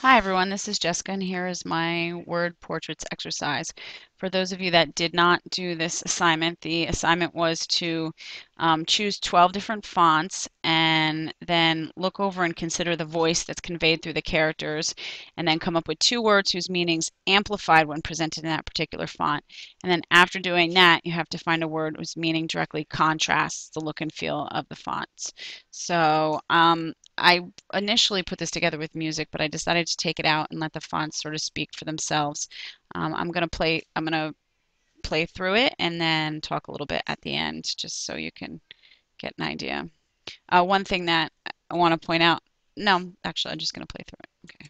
Hi everyone, this is Jessica and here is my word portraits exercise. For those of you that did not do this assignment, the assignment was to choose 12 different fonts and then look over and consider the voice that's conveyed through the characters and then come up with two words whose meanings amplified when presented in that particular font. And then after doing that, you have to find a word whose meaning directly contrasts the look and feel of the fonts. So I initially put this together with music, but I decided to take it out and let the fonts sort of speak for themselves. I'm gonna play through it and then talk a little bit at the end, just so you can get an idea. One thing that I want to point out, no, actually, I'm just gonna play through it. Okay.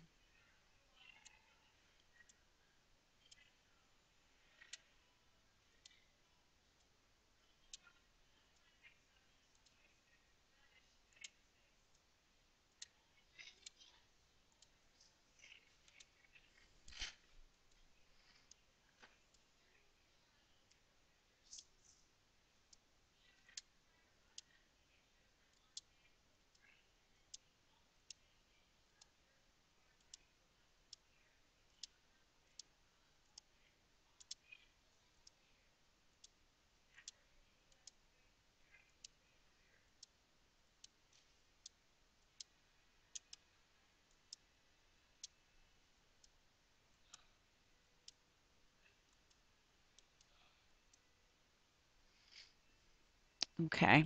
Okay.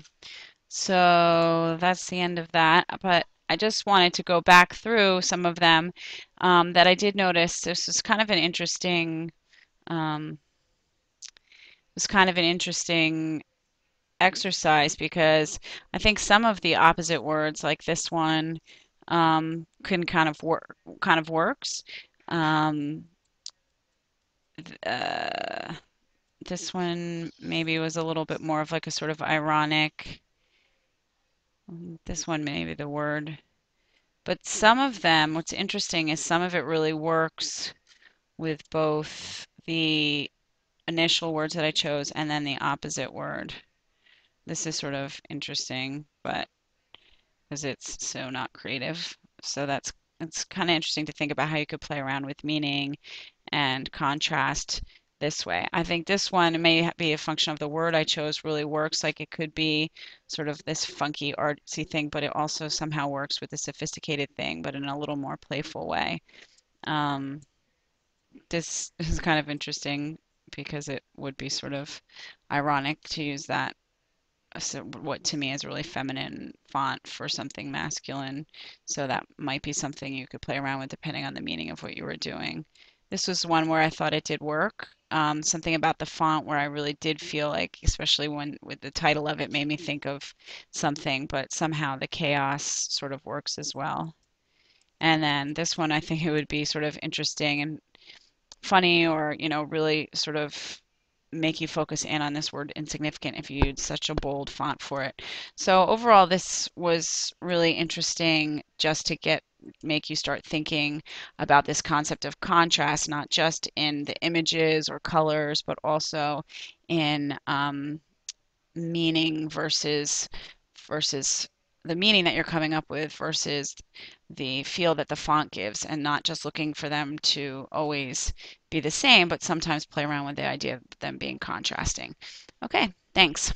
So that's the end of that. But I just wanted to go back through some of them that I did notice. This is kind of an interesting. Was kind of an interesting exercise because I think some of the opposite words, like this one, can kind of works. Um, uh, this one maybe was a little bit more of like a sort of ironic. This one maybe the word. But some of them, what's interesting is some of it really works with both the initial words that I chose and then the opposite word. This is sort of interesting, but because it's so not creative. So it's kind of interesting to think about how you could play around with meaning and contrast this way. I think this one may be a function of the word I chose really works. Like it could be sort of this funky artsy thing, but it also somehow works with the sophisticated thing, but in a little more playful way. Um, this is kind of interesting because it would be sort of ironic to use that what to me is a really feminine font for something masculine. So that might be something you could play around with depending on the meaning of what you were doing. This was one where I thought it did work. Something about the font where I really did feel like, especially when with the title of it, made me think of something, but somehow the chaos sort of works as well. And then this one, I think it would be sort of interesting and funny or, really sort of make you focus in on this word insignificant if you use such a bold font for it. So overall, this was really interesting just to make you start thinking about this concept of contrast, not just in the images or colors, but also in meaning versus the meaning that you're coming up with versus the feel that the font gives, and not just looking for them to always be the same, but sometimes play around with the idea of them being contrasting. Okay, thanks.